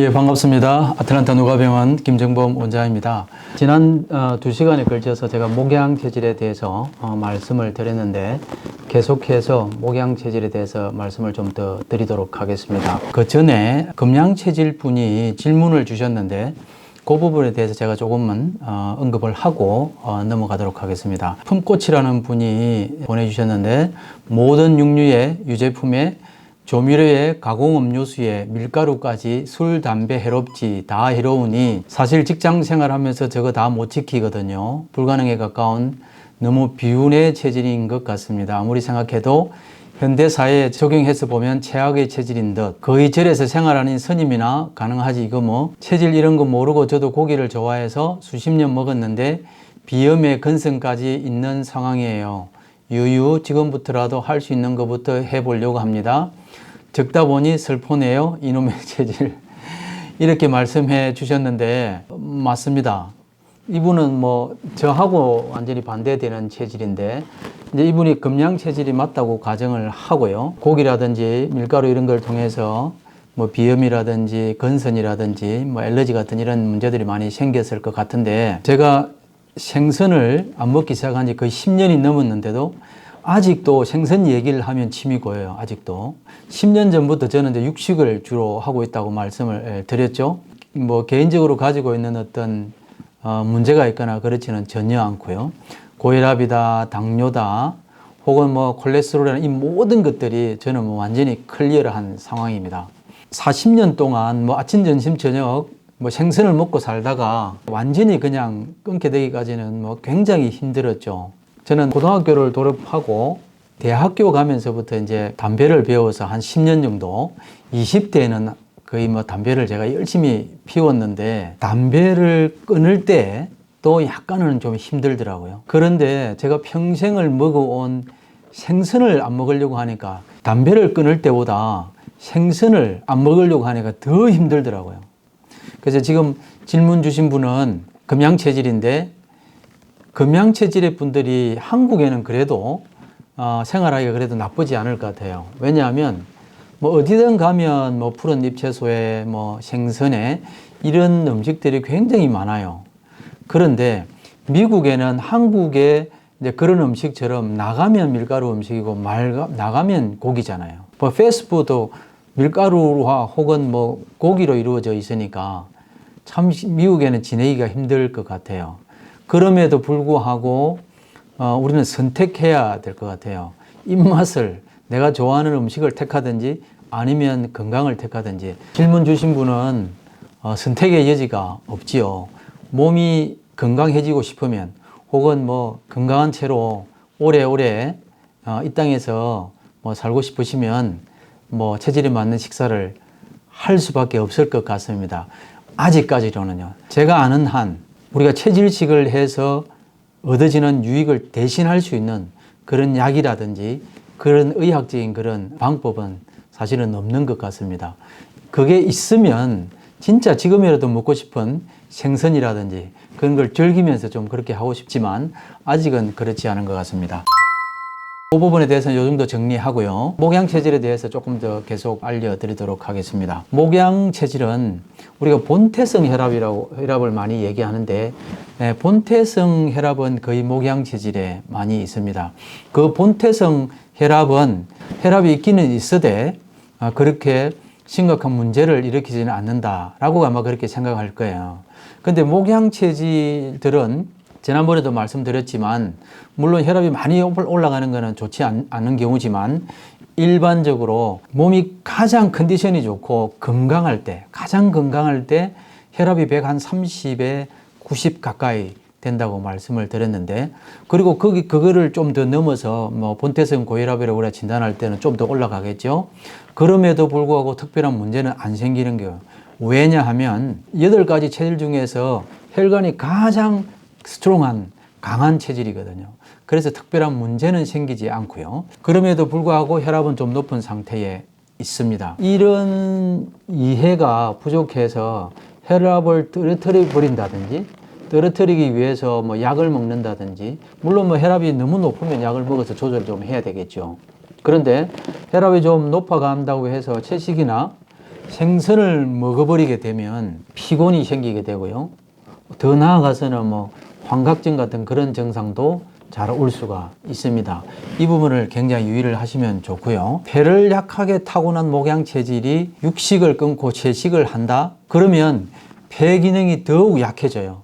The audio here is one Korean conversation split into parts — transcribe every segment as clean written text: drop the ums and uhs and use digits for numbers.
예, 반갑습니다. 아틀란타 누가병원 김정범 원장입니다. 지난 2시간에 걸쳐서 제가 목양 체질에 대해서 말씀을 드렸는데 계속해서 목양 체질에 대해서 말씀을 좀 더 드리도록 하겠습니다. 그 전에 금양 체질 분이 질문을 주셨는데 그 부분에 대해서 제가 조금은 언급을 하고 넘어가도록 하겠습니다. 품꽃이라는 분이 보내주셨는데 모든 육류의 유제품에 조미료에 가공음료수에 밀가루까지 술, 담배 해롭지 다 해로우니 사실 직장 생활하면서 저거 다 못 지키거든요. 불가능에 가까운 너무 비운의 체질인 것 같습니다. 아무리 생각해도 현대사회에 적용해서 보면 최악의 체질인 듯 거의 절에서 생활하는 스님이나 가능하지 이거 뭐 체질 이런 거 모르고 저도 고기를 좋아해서 수십 년 먹었는데 비염의 근성까지 있는 상황이에요. 유유 지금부터라도 할 수 있는 것부터 해보려고 합니다. 적다 보니 슬프네요. 이놈의 체질. 이렇게 말씀해 주셨는데 맞습니다. 이분은 뭐 저하고 완전히 반대되는 체질인데 이제 이분이 금양 체질이 맞다고 가정을 하고요. 고기라든지 밀가루 이런 걸 통해서 뭐 비염이라든지 건선이라든지 뭐 알러지 같은 이런 문제들이 많이 생겼을 것 같은데 제가 생선을 안 먹기 시작한 지 거의 10년이 넘었는데도 아직도 생선 얘기를 하면 침이 고여요. 아직도 10년 전부터 저는 이제 육식을 주로 하고 있다고 말씀을 드렸죠. 뭐 개인적으로 가지고 있는 어떤 문제가 있거나 그렇지는 전혀 않고요. 고혈압이다, 당뇨다, 혹은 뭐 콜레스테롤이나 이 모든 것들이 저는 뭐 완전히 클리어한 상황입니다. 40년 동안 뭐 아침, 점심, 저녁 뭐 생선을 먹고 살다가 완전히 그냥 끊게 되기까지는 뭐 굉장히 힘들었죠. 저는 고등학교를 졸업하고 대학교 가면서부터 이제 담배를 배워서 한 10년 정도 20대에는 거의 뭐 담배를 제가 열심히 피웠는데 담배를 끊을 때 또 약간은 좀 힘들더라고요. 그런데 제가 평생을 먹어온 생선을 안 먹으려고 하니까 담배를 끊을 때보다 생선을 안 먹으려고 하니까 더 힘들더라고요. 그래서 지금 질문 주신 분은 금양 체질인데 금양 체질의 분들이 한국에는 그래도 생활하기가 그래도 나쁘지 않을 것 같아요. 왜냐하면 뭐 어디든 가면 뭐 푸른 잎채소에 뭐 생선에 이런 음식들이 굉장히 많아요. 그런데 미국에는 한국의 이제 그런 음식처럼 나가면 밀가루 음식이고 나가면 고기잖아요. 뭐 패스트푸드 밀가루와 혹은 뭐 고기로 이루어져 있으니까 참 미국에는 지내기가 힘들 것 같아요. 그럼에도 불구하고 우리는 선택해야 될 것 같아요. 입맛을 내가 좋아하는 음식을 택하든지 아니면 건강을 택하든지. 질문 주신 분은 선택의 여지가 없지요. 몸이 건강해지고 싶으면 혹은 뭐 건강한 채로 오래오래 이 땅에서 뭐 살고 싶으시면 뭐 체질에 맞는 식사를 할 수밖에 없을 것 같습니다. 아직까지로는요. 제가 아는 한 우리가 체질식을 해서 얻어지는 유익을 대신할 수 있는 그런 약이라든지 그런 의학적인 그런 방법은 사실은 없는 것 같습니다. 그게 있으면 진짜 지금이라도 먹고 싶은 생선이라든지 그런 걸 즐기면서 좀 그렇게 하고 싶지만 아직은 그렇지 않은 것 같습니다. 그 부분에 대해서는 이 정도 정리하고요. 목양 체질에 대해서 조금 더 계속 알려드리도록 하겠습니다. 목양 체질은 우리가 본태성 혈압을 많이 얘기하는데 본태성 혈압은 거의 목양 체질에 많이 있습니다. 그 본태성 혈압은 혈압이 있기는 있어도 그렇게 심각한 문제를 일으키지는 않는다라고 아마 그렇게 생각할 거예요. 근데 목양 체질들은 지난번에도 말씀드렸지만 물론 혈압이 많이 올라가는 것은 좋지 않은 경우지만 일반적으로 몸이 가장 컨디션이 좋고 건강할 때 가장 건강할 때 혈압이 130에 90 가까이 된다고 말씀을 드렸는데 그리고 그거를 좀 더 넘어서 뭐 본태성 고혈압이라고 우리가 진단할 때는 좀 더 올라가겠죠. 그럼에도 불구하고 특별한 문제는 안 생기는 거예요. 왜냐하면 8가지 체질 중에서 혈관이 가장 스트롱한 강한 체질이거든요. 그래서 특별한 문제는 생기지 않고요. 그럼에도 불구하고 혈압은 좀 높은 상태에 있습니다. 이런 이해가 부족해서 혈압을 떨어뜨려 버린다든지 떨어뜨리기 위해서 뭐 약을 먹는다든지 물론 뭐 혈압이 너무 높으면 약을 먹어서 조절을 좀 해야 되겠죠. 그런데 혈압이 좀 높아간다고 해서 채식이나 생선을 먹어버리게 되면 피곤이 생기게 되고요. 더 나아가서는 뭐 환각증 같은 그런 증상도 잘 올 수가 있습니다. 이 부분을 굉장히 유의를 하시면 좋고요. 폐를 약하게 타고난 목양 체질이 육식을 끊고 채식을 한다? 그러면 폐 기능이 더욱 약해져요.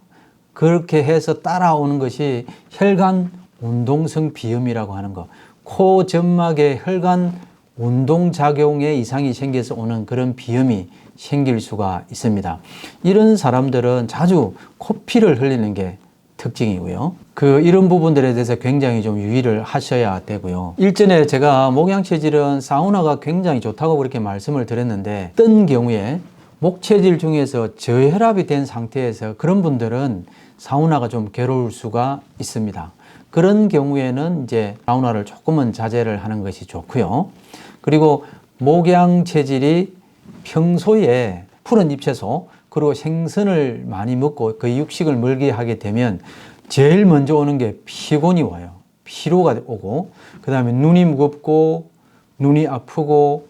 그렇게 해서 따라오는 것이 혈관 운동성 비염이라고 하는 거. 코 점막에 혈관 운동작용에 이상이 생겨서 오는 그런 비염이 생길 수가 있습니다. 이런 사람들은 자주 코피를 흘리는 게 특징이고요. 이런 부분들에 대해서 굉장히 좀 유의를 하셔야 되고요. 일전에 제가 목양 체질은 사우나가 굉장히 좋다고 그렇게 말씀을 드렸는데, 어떤 경우에 목 체질 중에서 저혈압이 된 상태에서 그런 분들은 사우나가 좀 괴로울 수가 있습니다. 그런 경우에는 이제 사우나를 조금은 자제를 하는 것이 좋고요. 그리고 목양 체질이 평소에 푸른 잎채소 그리고 생선을 많이 먹고 그 육식을 멀게 하게 되면 제일 먼저 오는 게 피곤이 와요. 피로가 오고, 그 다음에 눈이 무겁고 눈이 아프고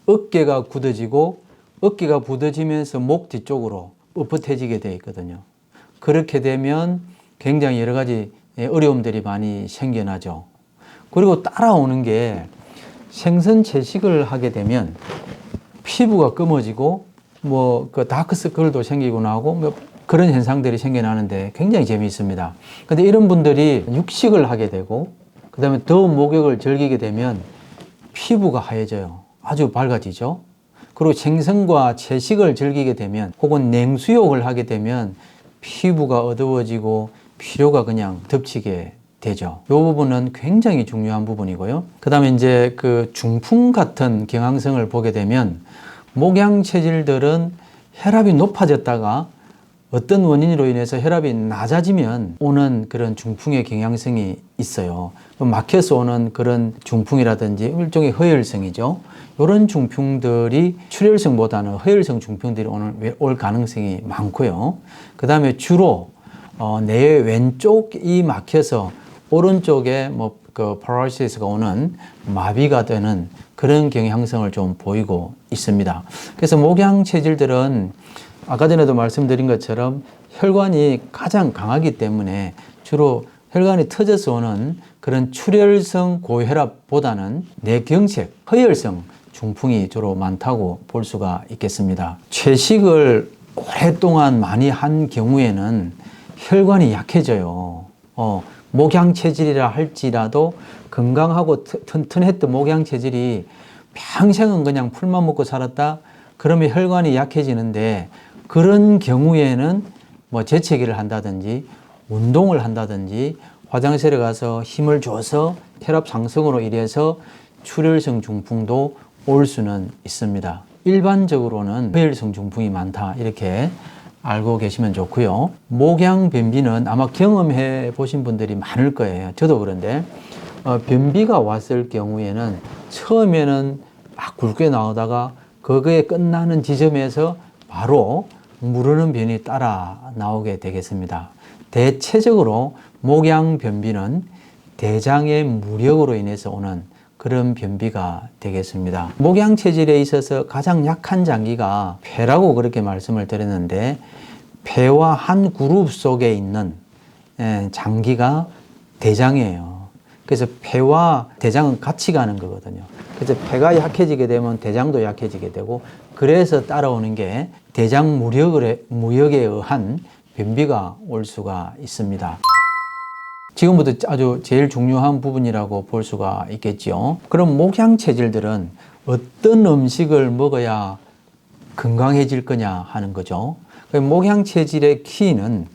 어깨가 굳어지고, 어깨가 굳어지면서 목 뒤쪽으로 뻣뻣해지게 되어 있거든요. 그렇게 되면 굉장히 여러 가지 어려움들이 많이 생겨나죠. 그리고 따라오는 게 생선 채식을 하게 되면 피부가 검어지고 그 다크서클도 생기고 나고 그런 현상들이 생겨나는데 굉장히 재미있습니다. 근데 이런 분들이 육식을 하게 되고 그 다음에 더운 목욕을 즐기게 되면 피부가 하얘져요. 아주 밝아지죠. 그리고 생선과 채식을 즐기게 되면 혹은 냉수욕을 하게 되면 피부가 어두워지고 피로가 그냥 덮치게 되죠. 이 부분은 굉장히 중요한 부분이고요. 그 다음에 이제 중풍 같은 경향성을 보게 되면 목양 체질들은 혈압이 높아졌다가 어떤 원인으로 인해서 혈압이 낮아지면 오는 그런 중풍의 경향성이 있어요. 막혀서 오는 그런 중풍이라든지 일종의 허혈성이죠. 이런 중풍들이 출혈성보다는 허혈성 중풍들이 올 가능성이 많고요. 그 다음에 주로 뇌 왼쪽이 막혀서 오른쪽에 파라리시스가 오는 마비가 되는 그런 경향성을 좀 보이고 있습니다. 그래서 목양 체질들은 아까 전에도 말씀드린 것처럼 혈관이 가장 강하기 때문에 주로 혈관이 터져서 오는 그런 출혈성 고혈압보다는 뇌경색, 허혈성 중풍이 주로 많다고 볼 수가 있겠습니다. 채식을 오랫동안 많이 한 경우에는 혈관이 약해져요. 목양 체질이라 할지라도 건강하고 튼튼했던 목양 체질이 평생은 그냥 풀만 먹고 살았다? 그러면 혈관이 약해지는데, 그런 경우에는 재채기를 한다든지 운동을 한다든지 화장실에 가서 힘을 줘서 혈압 상승으로 인해서 출혈성 중풍도 올 수는 있습니다. 일반적으로는 허혈성 중풍이 많다 이렇게 알고 계시면 좋고요. 목양 변비는 아마 경험해 보신 분들이 많을 거예요. 저도 그런데 변비가 왔을 경우에는 처음에는 막 굵게 나오다가 그거에 끝나는 지점에서 바로 무르는 변이 따라 나오게 되겠습니다. 대체적으로 목양 변비는 대장의 무력으로 인해서 오는 그런 변비가 되겠습니다. 목양 체질에 있어서 가장 약한 장기가 폐라고 그렇게 말씀을 드렸는데, 폐와 한 그룹 속에 있는 장기가 대장이에요. 그래서 폐와 대장은 같이 가는 거거든요. 그래서 폐가 약해지게 되면 대장도 약해지게 되고, 그래서 따라오는 게 대장 무력에 의한 변비가 올 수가 있습니다. 지금부터 아주 제일 중요한 부분이라고 볼 수가 있겠죠. 그럼 목양 체질들은 어떤 음식을 먹어야 건강해질 거냐 하는 거죠. 목양 체질의 키는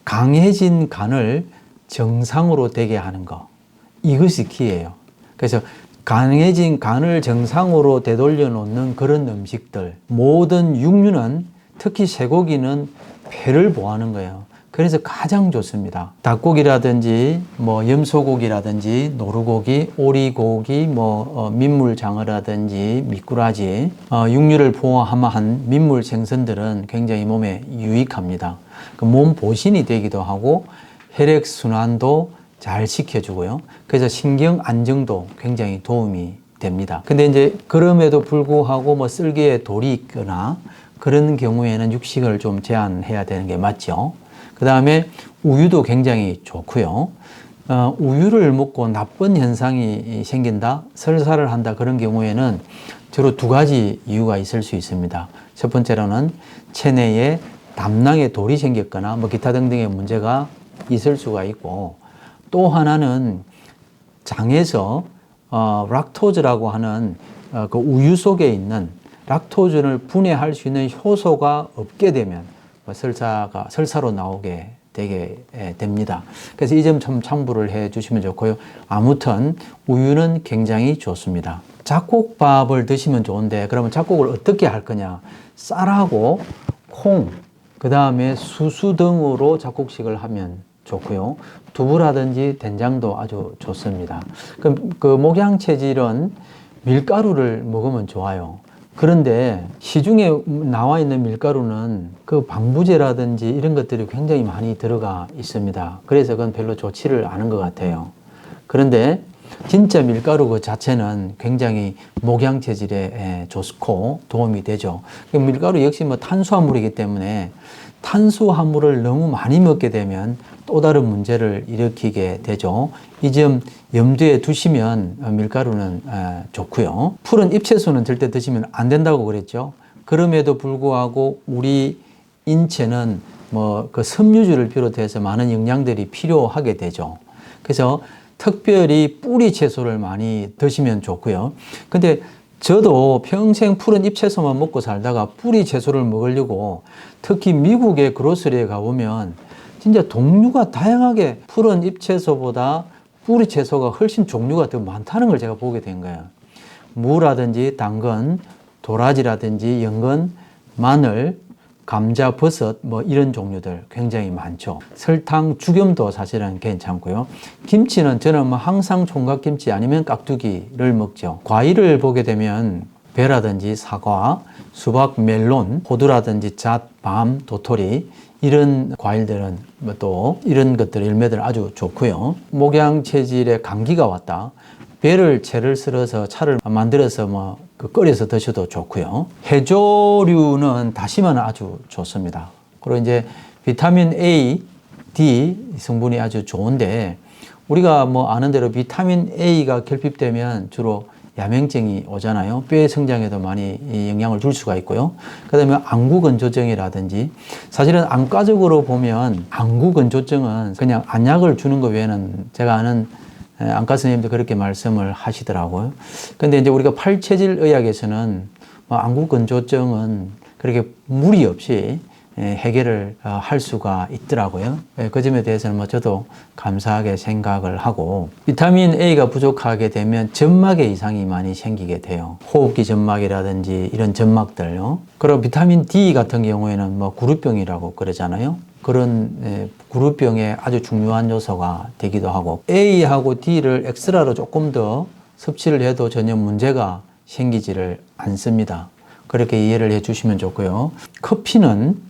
강해진 간을 정상으로 되게 하는 거, 이것이 키예요. 그래서 강해진 간을 정상으로 되돌려 놓는 그런 음식들, 모든 육류는, 특히 쇠고기는 폐를 보호하는 거예요. 그래서 가장 좋습니다. 닭고기라든지 염소고기라든지 노루고기, 오리고기, 민물장어라든지 미꾸라지, 육류를 보호한 민물 생선들은 굉장히 몸에 유익합니다. 몸 보신이 되기도 하고 혈액순환도 잘 시켜주고요. 그래서 신경 안정도 굉장히 도움이 됩니다. 근데 이제 그럼에도 불구하고 뭐 쓸개에 돌이 있거나 그런 경우에는 육식을 좀 제한해야 되는 게 맞죠. 그 다음에 우유도 굉장히 좋고요. 우유를 먹고 나쁜 현상이 생긴다, 설사를 한다, 그런 경우에는 주로 두 가지 이유가 있을 수 있습니다. 첫 번째로는 체내에 담낭에 돌이 생겼거나 뭐 기타 등등의 문제가 있을 수가 있고, 또 하나는 장에서 락토즈라고 하는 그 우유 속에 있는 락토즈를 분해할 수 있는 효소가 없게 되면 설사로 나오게 되게 됩니다. 그래서 이 점 좀 참고를 해 주시면 좋고요. 아무튼 우유는 굉장히 좋습니다. 잡곡밥을 드시면 좋은데, 그러면 잡곡을 어떻게 할 거냐? 쌀하고 콩, 그 다음에 수수 등으로 잡곡식을 하면 좋고요. 두부라든지 된장도 아주 좋습니다. 그 목양 체질은 밀가루를 먹으면 좋아요. 그런데 시중에 나와 있는 밀가루는 그 방부제라든지 이런 것들이 굉장히 많이 들어가 있습니다. 그래서 그건 별로 좋지를 않은 것 같아요. 그런데 진짜 밀가루 그 자체는 굉장히 목양 체질에 좋고 도움이 되죠. 밀가루 역시 뭐 탄수화물이기 때문에 탄수화물을 너무 많이 먹게 되면 또 다른 문제를 일으키게 되죠. 이 점 염두에 두시면 밀가루는 좋고요. 푸른 잎채소는 절대 드시면 안 된다고 그랬죠. 그럼에도 불구하고 우리 인체는 뭐 그 섬유질을 비롯해서 많은 영양들이 필요하게 되죠. 그래서 특별히 뿌리 채소를 많이 드시면 좋고요. 근데 저도 평생 푸른 잎채소만 먹고 살다가 뿌리 채소를 먹으려고 특히 미국의 그로서리에 가보면 진짜 종류가 다양하게 푸른 잎채소보다 뿌리 채소가 훨씬 종류가 더 많다는 걸 제가 보게 된 거예요. 무라든지 당근, 도라지라든지 연근, 마늘, 감자, 버섯 뭐 이런 종류들 굉장히 많죠. 설탕, 죽염도 사실은 괜찮고요. 김치는 저는 뭐 항상 총각김치 아니면 깍두기를 먹죠. 과일을 보게 되면 배라든지 사과, 수박, 멜론, 호두라든지 잣, 밤, 도토리 이런 과일들은 뭐 또 이런 것들 열매들 아주 좋고요. 목양 체질에 감기가 왔다. 배를 채를 썰어서 차를 만들어서 뭐 끓여서 드셔도 좋고요. 해조류는 다시마는 아주 좋습니다. 그리고 이제 비타민 A, D 성분이 아주 좋은데, 우리가 뭐 아는 대로 비타민 A가 결핍되면 주로 야맹증이 오잖아요. 뼈의 성장에도 많이 영향을 줄 수가 있고요. 그 다음에 안구건조증이라든지, 사실은 안과적으로 보면 안구건조증은 그냥 안약을 주는 것 외에는 제가 아는 안과 선생님도 그렇게 말씀을 하시더라고요. 근데 이제 우리가 팔체질 의학에서는 안구건조증은 그렇게 무리 없이 해결을 할 수가 있더라고요. 그 점에 대해서는 뭐 저도 감사하게 생각을 하고, 비타민 A가 부족하게 되면 점막에 이상이 많이 생기게 돼요. 호흡기 점막이라든지 이런 점막들요. 그리고 비타민 D 같은 경우에는 뭐 구루병이라고 그러잖아요. 그런 구루병의 아주 중요한 요소가 되기도 하고, A하고 D를 엑스트라로 조금 더 섭취를 해도 전혀 문제가 생기지를 않습니다. 그렇게 이해를 해 주시면 좋고요. 커피는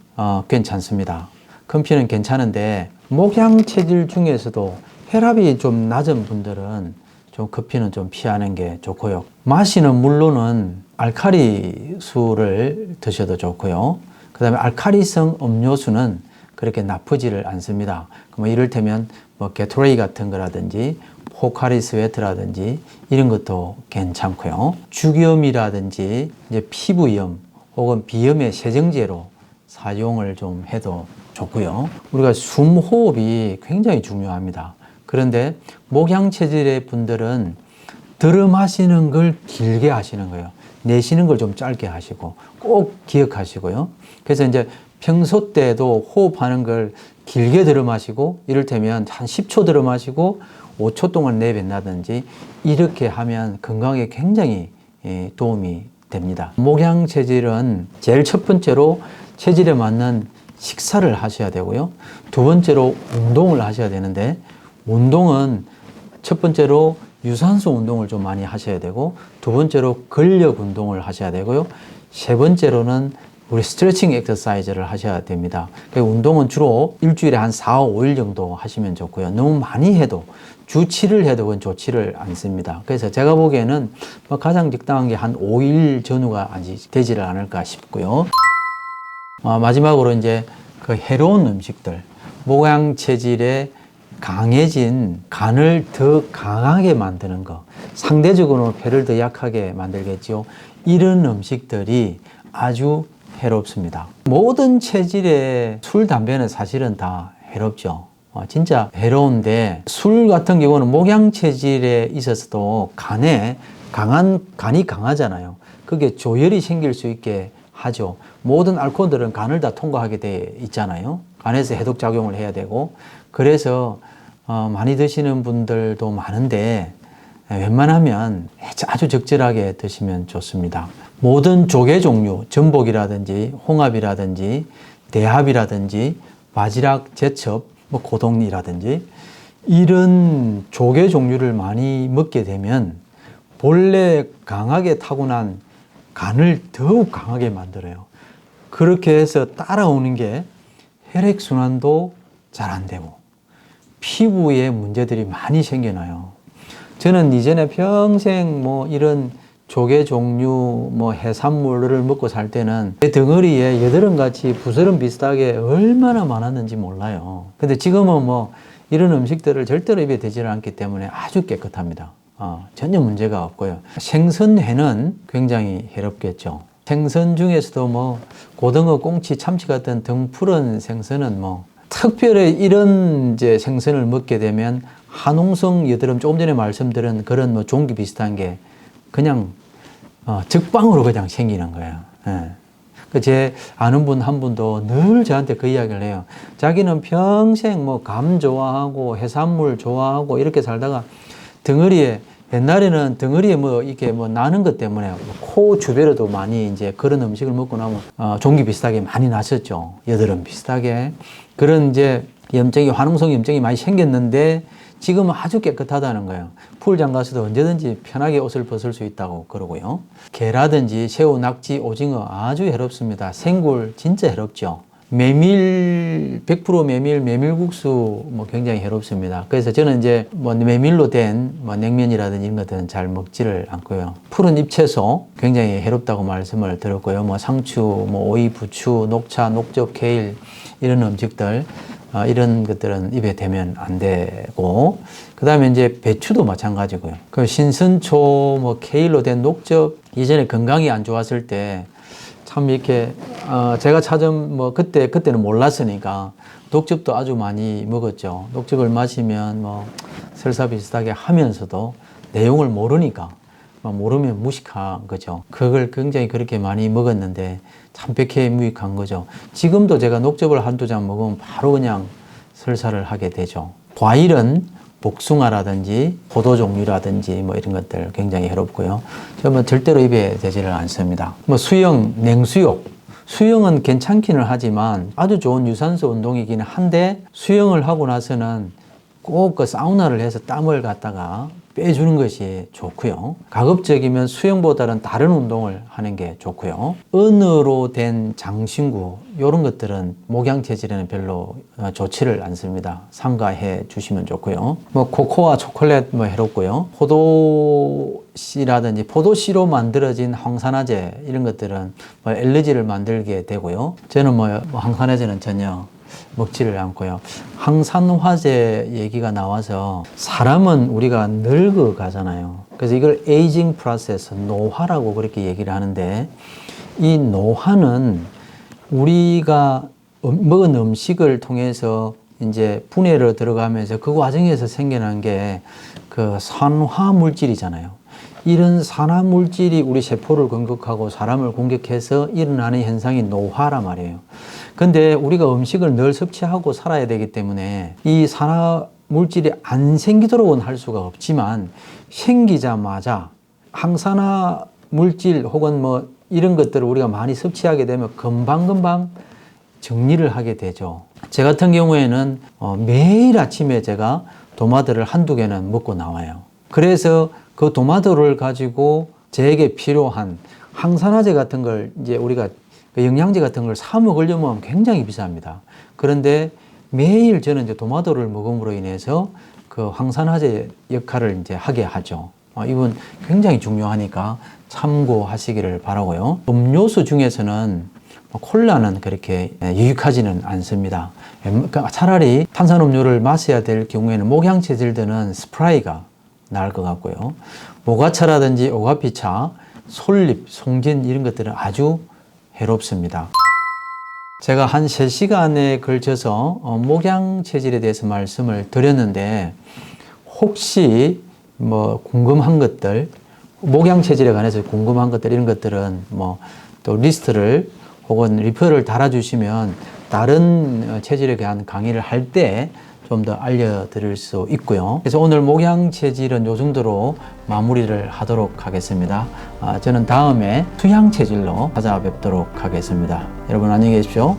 괜찮습니다. 커피는 괜찮은데 목양 체질 중에서도 혈압이 좀 낮은 분들은 좀 커피는 좀 피하는 게 좋고요. 마시는 물로는 알칼리 수를 드셔도 좋고요. 그 다음에 알칼리성 음료수는 그렇게 나쁘지를 않습니다. 이를테면 뭐 게토레이 같은 거라든지 포카리 스웨트라든지 이런 것도 괜찮고요. 죽염이라든지 이제 피부염 혹은 비염의 세정제로 사용을 좀 해도 좋고요. 우리가 숨 호흡이 굉장히 중요합니다. 그런데 목양 체질의 분들은 들어 마시는 걸 길게 하시는 거예요. 내쉬는 걸 좀 짧게 하시고 꼭 기억하시고요. 그래서 이제 평소 때도 호흡하는 걸 길게 들어 마시고, 이를테면 한 10초 들어 마시고 5초 동안 내뱉는다든지 이렇게 하면 건강에 굉장히 도움이 됩니다. 목양 체질은 제일 첫 번째로 체질에 맞는 식사를 하셔야 되고요. 두 번째로 운동을 하셔야 되는데, 운동은 첫 번째로 유산소 운동을 좀 많이 하셔야 되고, 두 번째로 근력 운동을 하셔야 되고요. 세 번째로는 우리 스트레칭 엑서사이즈를 하셔야 됩니다. 운동은 주로 일주일에 한 4, 5일 정도 하시면 좋고요. 너무 많이 해도 주 7일 해도 그건 좋지를 않습니다. 그래서 제가 보기에는 뭐 가장 적당한 게 한 5일 전후가 아직 되지를 않을까 싶고요. 마지막으로 이제 그 해로운 음식들, 모양 체질에 강해진 간을 더 강하게 만드는 거, 상대적으로 폐를 더 약하게 만들겠죠. 이런 음식들이 아주 해롭습니다. 모든 체질의 술, 담배는 사실은 다 해롭죠. 진짜 해로운데 술 같은 경우는 목양 체질에 있어서도 간이 강하잖아요. 그게 조혈이 생길 수 있게 하죠. 모든 알코올들은 간을 다 통과하게 돼 있잖아요. 간에서 해독 작용을 해야 되고 그래서 많이 드시는 분들도 많은데 웬만하면 아주 적절하게 드시면 좋습니다. 모든 조개 종류, 전복이라든지 홍합이라든지 대합이라든지 바지락, 제첩, 고동이라든지 이런 조개 종류를 많이 먹게 되면 본래 강하게 타고난 간을 더욱 강하게 만들어요. 그렇게 해서 따라오는 게 혈액순환도 잘 안 되고 피부에 문제들이 많이 생겨나요. 저는 이전에 평생 이런 조개 종류, 해산물을 먹고 살 때는 내 덩어리에 여드름같이 부스럼 비슷하게 얼마나 많았는지 몰라요. 근데 지금은 이런 음식들을 절대로 입에 대지를 않기 때문에 아주 깨끗합니다. 전혀 문제가 없고요. 생선회는 굉장히 해롭겠죠. 생선 중에서도 고등어, 꽁치, 참치 같은 등 푸른 생선은 특별히 이런 이제 생선을 먹게 되면 한홍성 여드름, 조금 전에 말씀드린 그런 종기 비슷한 게 그냥 적방으로 그냥 생기는 거예요. 예. 제 아는 분 한 분도 늘 저한테 그 이야기를 해요. 자기는 평생 감 좋아하고 해산물 좋아하고 이렇게 살다가 덩어리에 옛날에는 덩어리에 이렇게 나는 것 때문에 코 주변에도 많이 이제 그런 음식을 먹고 나면 종기 비슷하게 많이 났었죠. 여드름 비슷하게. 그런 이제 염증이, 화농성 염증이 많이 생겼는데 지금은 아주 깨끗하다는 거예요. 풀장 가서도 언제든지 편하게 옷을 벗을 수 있다고 그러고요. 게라든지 새우, 낙지, 오징어 아주 해롭습니다. 생굴 진짜 해롭죠. 메밀, 100% 메밀국수 굉장히 해롭습니다. 그래서 저는 이제 메밀로 된 냉면이라든지 이런 것들은 잘 먹지를 않고요. 푸른 잎채소 굉장히 해롭다고 말씀을 드렸고요. 상추, 오이, 부추, 녹차, 녹즙, 케일 이런 음식들 이런 것들은 입에 대면 안 되고, 그 다음에 이제 배추도 마찬가지고요. 그 신선초, 케일로 된 녹즙, 예전에 건강이 안 좋았을 때 참 이렇게, 제가 찾은 그때는 몰랐으니까 녹즙도 아주 많이 먹었죠. 녹즙을 마시면 설사 비슷하게 하면서도 내용을 모르니까, 모르면 무식한 거죠. 그걸 굉장히 그렇게 많이 먹었는데 참 백해무익한 거죠. 지금도 제가 녹즙을 한두 잔 먹으면 바로 그냥 설사를 하게 되죠. 과일은 복숭아라든지 포도 종류라든지 이런 것들 굉장히 해롭고요. 저는 절대로 입에 대지를 않습니다. 수영, 냉수욕. 수영은 괜찮기는 하지만 아주 좋은 유산소 운동이긴 한데 수영을 하고 나서는 꼭 그 사우나를 해서 땀을 갖다가 빼주는 것이 좋고요. 가급적이면 수영보다는 다른 운동을 하는 게 좋고요. 은으로 된 장신구 이런 것들은 목양 체질에는 별로 좋지를 않습니다. 삼가해 주시면 좋고요. 코코아, 초콜릿 해롭고요. 포도씨라든지 포도씨로 만들어진 황산화제 이런 것들은 알레르기를 만들게 되고요. 저는 황산화제는 전혀 먹지를 않고요. 항산화제 얘기가 나와서 사람은 우리가 늙어 가잖아요. 그래서 이걸 에이징 프로세스, 노화라고 그렇게 얘기를 하는데 이 노화는 우리가 먹은 음식을 통해서 이제 분해로 들어가면서 그 과정에서 생겨난 게 그 산화 물질이잖아요. 이런 산화 물질이 우리 세포를 공격하고 사람을 공격해서 일어나는 현상이 노화란 말이에요. 근데 우리가 음식을 늘 섭취하고 살아야 되기 때문에 이 산화 물질이 안 생기도록은 할 수가 없지만 생기자마자 항산화 물질 혹은 이런 것들을 우리가 많이 섭취하게 되면 금방금방 정리를 하게 되죠. 제 같은 경우에는 매일 아침에 제가 도마도를 한두 개는 먹고 나와요. 그래서 그 도마도를 가지고 저에게 필요한 항산화제 같은 걸 이제 우리가 그 영양제 같은 걸 사 먹으려면 굉장히 비쌉니다. 그런데 매일 저는 이제 도마도를 먹음으로 인해서 그 황산화제 역할을 이제 하게 하죠. 이건 굉장히 중요하니까 참고하시기를 바라고요. 음료수 중에서는 콜라는 그렇게 유익하지는 않습니다. 그러니까 차라리 탄산음료를 마셔야 될 경우에는 목양 체질 드는 스프라이가 나을 것 같고요. 모가차라든지 오가피차, 솔잎, 송진 이런 것들은 아주 해롭습니다. 제가 한 3시간에 걸쳐서 목양 체질에 대해서 말씀을 드렸는데 혹시 뭐 궁금한 것들, 목양 체질에 관해서 궁금한 것들 이런 것들은 뭐 또 리스트를 혹은 리플을 달아주시면 다른 체질에 대한 강의를 할 때 좀 더 알려드릴 수 있고요. 그래서 오늘 목양 체질은 이 정도로 마무리를 하도록 하겠습니다. 저는 다음에 수양 체질로 찾아뵙도록 하겠습니다. 여러분 안녕히 계십시오.